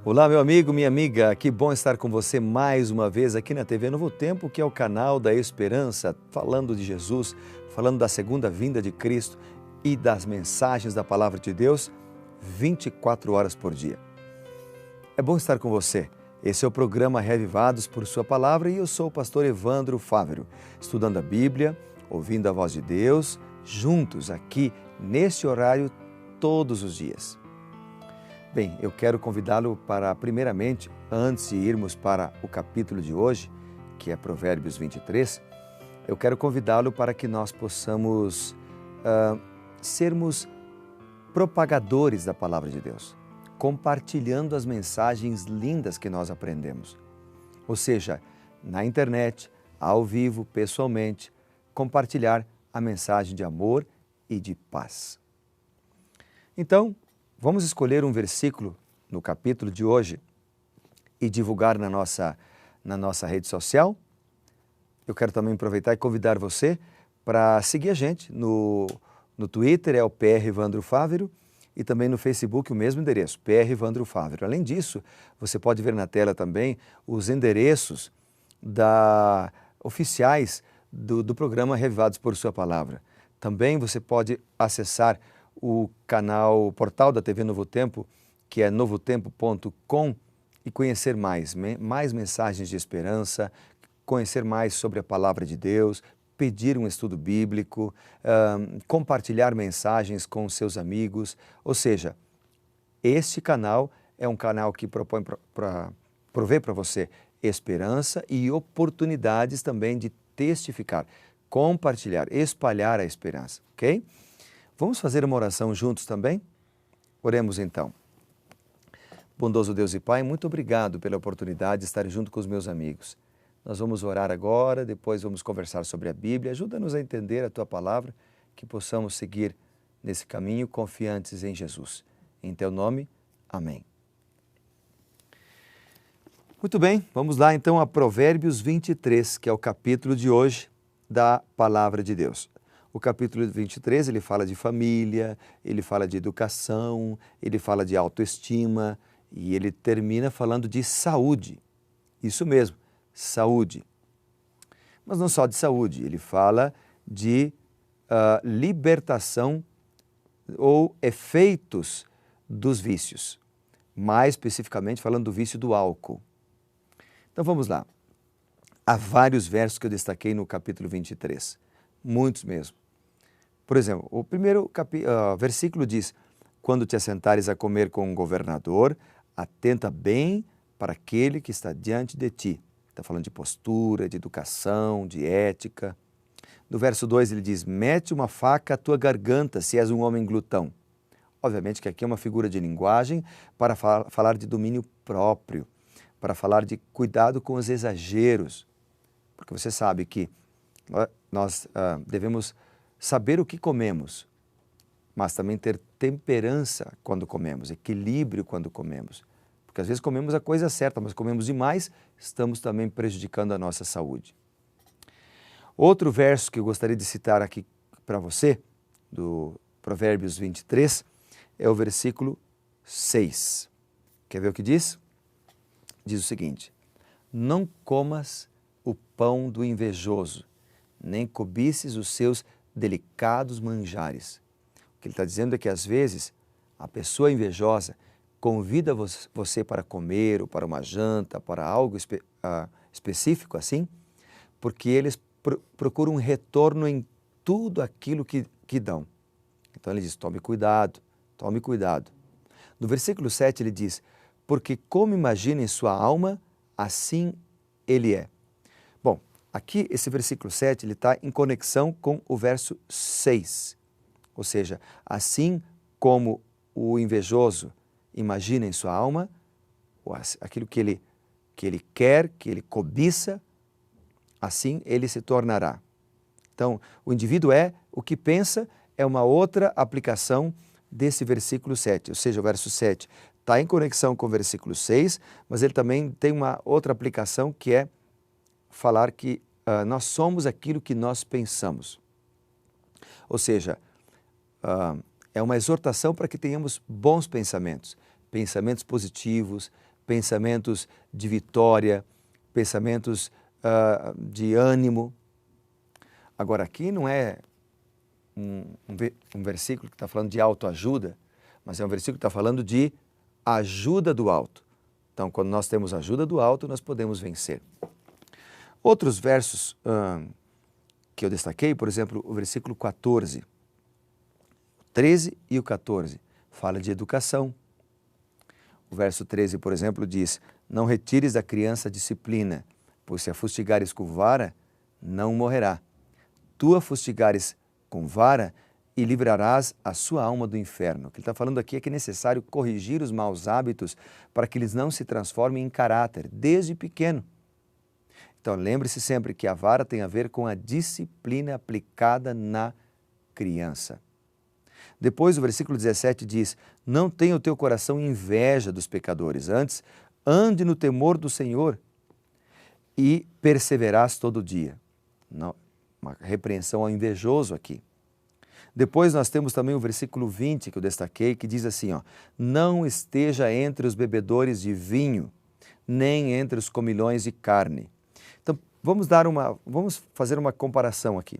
Olá, meu amigo, minha amiga, que bom estar com você mais uma vez aqui na TV Novo Tempo, que é o canal da Esperança, falando de Jesus, falando da segunda vinda de Cristo e das mensagens da Palavra de Deus 24 horas por dia. É bom estar com você. Esse é o programa Reavivados por Sua Palavra e eu sou o pastor Evandro Fávero, estudando a Bíblia, ouvindo a voz de Deus, juntos aqui neste horário todos os dias. Bem, eu quero convidá-lo para, primeiramente, antes de irmos para o capítulo de hoje, que é Provérbios 23, eu quero convidá-lo para que nós possamos sermos propagadores da Palavra de Deus, compartilhando as mensagens lindas que nós aprendemos. Ou seja, na internet, ao vivo, pessoalmente, compartilhar a mensagem de amor e de paz. Então, vamos escolher um versículo no capítulo de hoje e divulgar na nossa rede social. Eu quero também aproveitar e convidar você para seguir a gente no Twitter, é o PR Evandro Fávero, e também no Facebook o mesmo endereço, PR Evandro Fávero. Além disso, você pode ver na tela também os endereços oficiais do programa Reavivados por Sua Palavra. Também você pode acessar o portal da TV Novo Tempo, que é novotempo.com, e conhecer mais mensagens de esperança, conhecer mais sobre a Palavra de Deus, pedir um estudo bíblico, compartilhar mensagens com seus amigos. Ou seja, este canal é um canal que provê para você esperança e oportunidades também de testificar, compartilhar, espalhar a esperança, ok? Vamos fazer uma oração juntos também? Oremos então. Bondoso Deus e Pai, muito obrigado pela oportunidade de estar junto com os meus amigos. Nós vamos orar agora, depois vamos conversar sobre a Bíblia. Ajuda-nos a entender a Tua Palavra, que possamos seguir nesse caminho confiantes em Jesus. Em Teu nome, amém. Muito bem, vamos lá então a Provérbios 23, que é o capítulo de hoje da Palavra de Deus. O capítulo 23, ele fala de família, ele fala de educação, ele fala de autoestima e ele termina falando de saúde. Isso mesmo, saúde. Mas não só de saúde, ele fala de libertação ou efeitos dos vícios. Mais especificamente falando do vício do álcool. Então vamos lá. Há vários versos que eu destaquei no capítulo 23. Muitos mesmo. Por exemplo, o primeiro versículo diz: quando te assentares a comer com um governador, atenta bem para aquele que está diante de ti. Está falando de postura, de educação, de ética. No verso 2 ele diz: mete uma faca à tua garganta se és um homem glutão. Obviamente que aqui é uma figura de linguagem para falar de domínio próprio, para falar de cuidado com os exageros. Porque você sabe que nós devemos saber o que comemos, mas também ter temperança quando comemos, equilíbrio quando comemos. Porque às vezes comemos a coisa certa, mas comemos demais, estamos também prejudicando a nossa saúde. Outro verso que eu gostaria de citar aqui para você, do Provérbios 23, é o versículo 6. Quer ver o que diz? Diz o seguinte: não comas o pão do invejoso, nem cobices os seus delicados manjares. O que ele está dizendo é que às vezes a pessoa invejosa convida você para comer ou para uma janta, para algo específico assim, porque eles procuram um retorno em tudo aquilo que dão. Então ele diz: tome cuidado, tome cuidado. No versículo 7 ele diz: porque como imagina em sua alma, assim ele é. Bom, aqui esse versículo 7 ele está em conexão com o verso 6. Ou seja, assim como o invejoso imagina em sua alma, aquilo que ele quer, que ele cobiça, assim ele se tornará. Então, o indivíduo é o que pensa, é uma outra aplicação desse versículo 7. Ou seja, o verso 7 está em conexão com o versículo 6, mas ele também tem uma outra aplicação que é falar que nós somos aquilo que nós pensamos. Ou seja, é uma exortação para que tenhamos bons pensamentos, pensamentos positivos, pensamentos de vitória, pensamentos de ânimo. Agora, aqui não é um versículo que está falando de autoajuda, mas é um versículo que está falando de ajuda do alto. Então, quando nós temos ajuda do alto, nós podemos vencer. Outros versos que eu destaquei, por exemplo, o versículo 14, 13 e o 14, fala de educação. O verso 13, por exemplo, diz: não retires da criança a disciplina, pois se a fustigares com vara, não morrerá. Tu a fustigares com vara e livrarás a sua alma do inferno. O que ele está falando aqui é que é necessário corrigir os maus hábitos para que eles não se transformem em caráter, desde pequeno. Então, lembre-se sempre que a vara tem a ver com a disciplina aplicada na criança. Depois, o versículo 17 diz: não tenha o teu coração inveja dos pecadores, antes ande no temor do Senhor e perseverarás todo dia. Não, uma repreensão ao invejoso aqui. Depois nós temos também o versículo 20 que eu destaquei, que diz assim, não esteja entre os bebedores de vinho, nem entre os comilões de carne. Então, vamos fazer uma comparação aqui.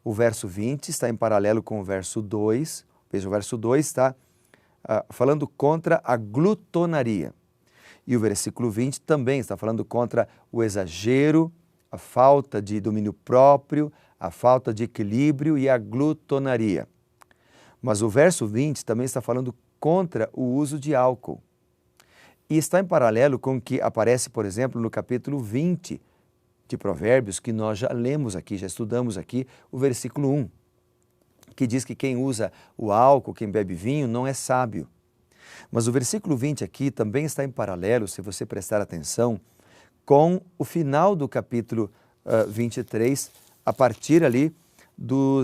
O verso 20 está em paralelo com o verso 2. Veja, o verso 2 está falando contra a glutonaria. E o versículo 20 também está falando contra o exagero, a falta de domínio próprio, a falta de equilíbrio e a glutonaria. Mas o verso 20 também está falando contra o uso de álcool. E está em paralelo com o que aparece, por exemplo, no capítulo 20 de Provérbios, que nós já lemos aqui, já estudamos aqui, o versículo 1, que diz que quem usa o álcool, quem bebe vinho, não é sábio. Mas o versículo 20 aqui também está em paralelo, se você prestar atenção, com o final do capítulo 23, a partir ali do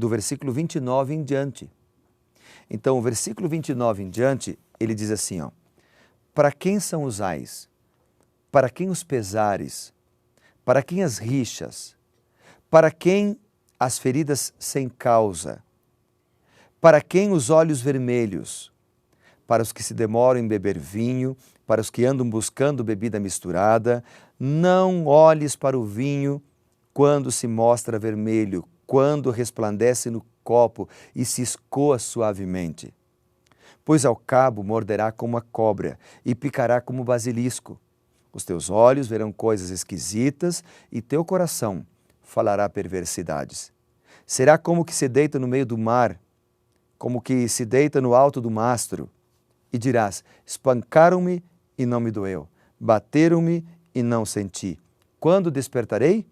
versículo 29 em diante. Então, o versículo 29 em diante, ele diz assim, para quem são os ais? Para quem os pesares? Para quem as rixas? Para quem as feridas sem causa? Para quem os olhos vermelhos? Para os que se demoram em beber vinho, para os que andam buscando bebida misturada, não olhes para o vinho quando se mostra vermelho, quando resplandece no copo e se escoa suavemente. Pois ao cabo morderá como a cobra e picará como o basilisco. Os teus olhos verão coisas esquisitas e teu coração falará perversidades. Será como que se deita no meio do mar, como que se deita no alto do mastro, e dirás, espancaram-me e não me doeu, bateram-me e não senti. Quando despertarei,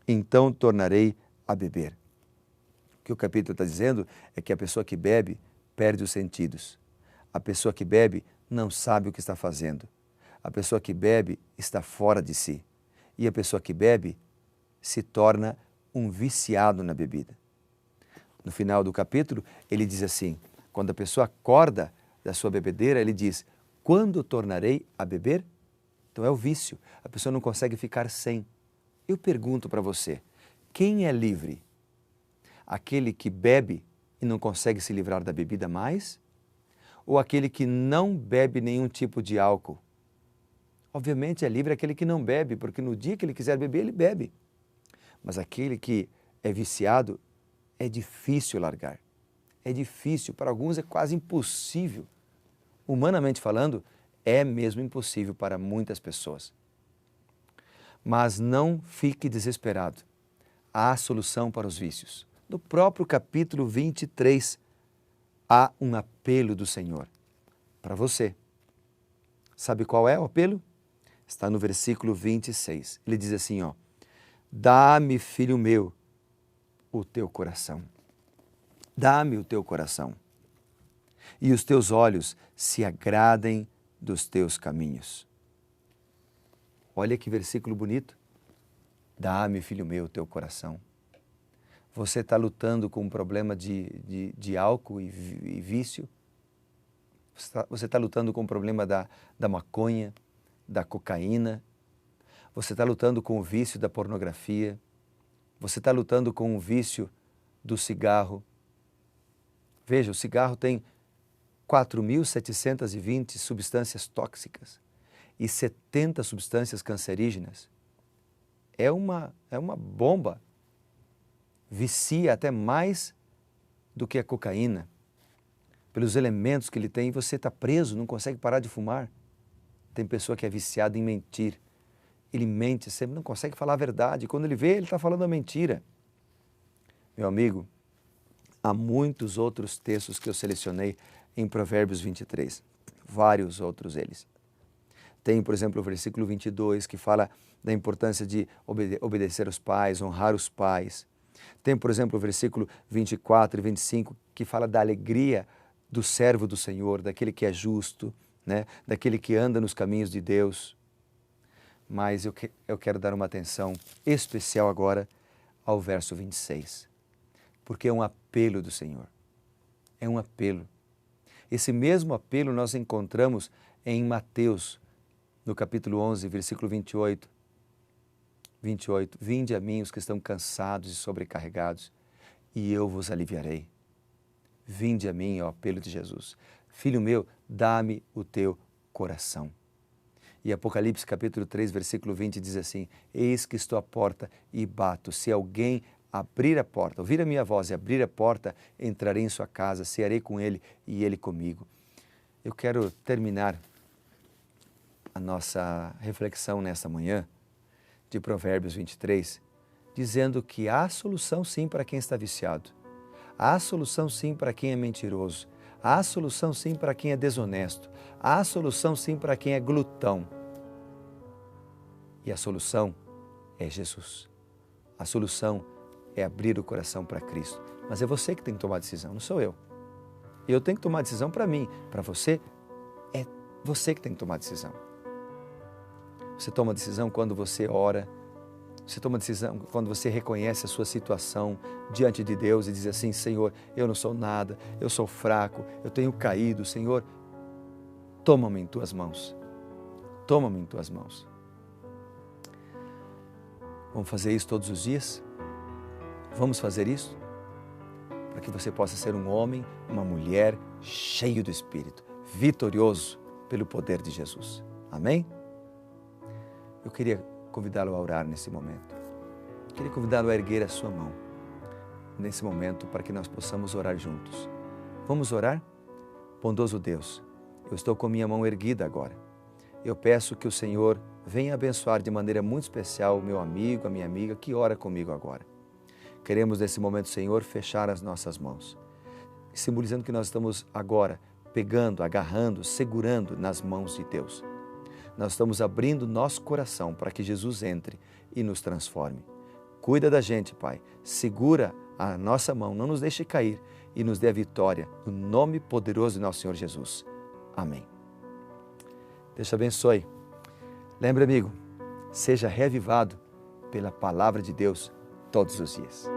então tornarei a beber. O que o capítulo está dizendo é que a pessoa que bebe perde os sentidos. A pessoa que bebe não sabe o que está fazendo. A pessoa que bebe está fora de si. E a pessoa que bebe se torna um viciado na bebida. No final do capítulo, ele diz assim, quando a pessoa acorda da sua bebedeira, ele diz, quando tornarei a beber? Então é o vício, a pessoa não consegue ficar sem. Eu pergunto para você, quem é livre? Aquele que bebe e não consegue se livrar da bebida mais? Ou aquele que não bebe nenhum tipo de álcool? Obviamente é livre aquele que não bebe, porque no dia que ele quiser beber, ele bebe. Mas aquele que é viciado, é difícil largar. É difícil, para alguns é quase impossível. Humanamente falando, é mesmo impossível para muitas pessoas. Mas não fique desesperado. Há solução para os vícios. No próprio capítulo 23, há um apelo do Senhor para você. Sabe qual é o apelo? Está no versículo 26. Ele diz assim, dá-me, filho meu, o teu coração. Dá-me o teu coração. E os teus olhos se agradem dos teus caminhos. Olha que versículo bonito. Dá-me, filho meu, o teu coração. Você está lutando com um problema de álcool e vício? Você está lutando com o problema da maconha, da cocaína? Você está lutando com o vício da pornografia? Você está lutando com o vício do cigarro? Veja, o cigarro tem 4.720 substâncias tóxicas. e 70 substâncias cancerígenas. É uma bomba. Vicia até mais do que a cocaína. Pelos elementos que ele tem, você está preso, não consegue parar de fumar. Tem pessoa que é viciada em mentir. Ele mente sempre, não consegue falar a verdade. Quando ele vê, ele está falando a mentira. Meu amigo, há muitos outros textos que eu selecionei em Provérbios 23. Vários outros eles. Tem, por exemplo, o versículo 22, que fala da importância de obedecer aos pais, honrar os pais. Tem, por exemplo, o versículo 24 e 25, que fala da alegria do servo do Senhor, daquele que é justo, né? Daquele que anda nos caminhos de Deus. Mas eu quero dar uma atenção especial agora ao verso 26, porque é um apelo do Senhor. É um apelo. Esse mesmo apelo nós encontramos em Mateus, no capítulo 11, versículo 28. 28. Vinde a mim os que estão cansados e sobrecarregados, e eu vos aliviarei. Vinde a mim, é o apelo de Jesus. Filho meu, dá-me o teu coração. E Apocalipse capítulo 3, versículo 20 diz assim: eis que estou à porta e bato. Se alguém abrir a porta, ouvir a minha voz e abrir a porta, entrarei em sua casa, cearei com ele e ele comigo. Eu quero terminar a nossa reflexão nesta manhã de Provérbios 23, dizendo que há solução sim para quem está viciado. Há solução sim para quem é mentiroso. Há solução sim para quem é desonesto. Há solução sim para quem é glutão. E a solução é Jesus. A solução é abrir o coração para Cristo. Mas é você que tem que tomar a decisão, não sou eu. Eu tenho que tomar a decisão para mim. Para você, é você que tem que tomar a decisão. Você toma a decisão quando você ora. Você toma a decisão quando você reconhece a sua situação diante de Deus e diz assim: Senhor, eu não sou nada, eu sou fraco, eu tenho caído. Senhor, toma-me em tuas mãos. Toma-me em tuas mãos. Vamos fazer isso todos os dias? Vamos fazer isso? Para que você possa ser um homem, uma mulher cheio do Espírito, vitorioso pelo poder de Jesus. Amém? Eu queria convidá-lo a orar nesse momento. Queria convidá-lo a erguer a sua mão nesse momento para que nós possamos orar juntos. Vamos orar? Bondoso Deus, eu estou com minha mão erguida agora. Eu peço que o Senhor venha abençoar de maneira muito especial o meu amigo, a minha amiga que ora comigo agora. Queremos nesse momento, Senhor, fechar as nossas mãos, simbolizando que nós estamos agora pegando, agarrando, segurando nas mãos de Deus. Nós estamos abrindo nosso coração para que Jesus entre e nos transforme. Cuida da gente, Pai. Segura a nossa mão, não nos deixe cair e nos dê a vitória no nome poderoso de nosso Senhor Jesus. Amém. Deus te abençoe. Lembre, amigo, seja reavivado pela palavra de Deus todos os dias.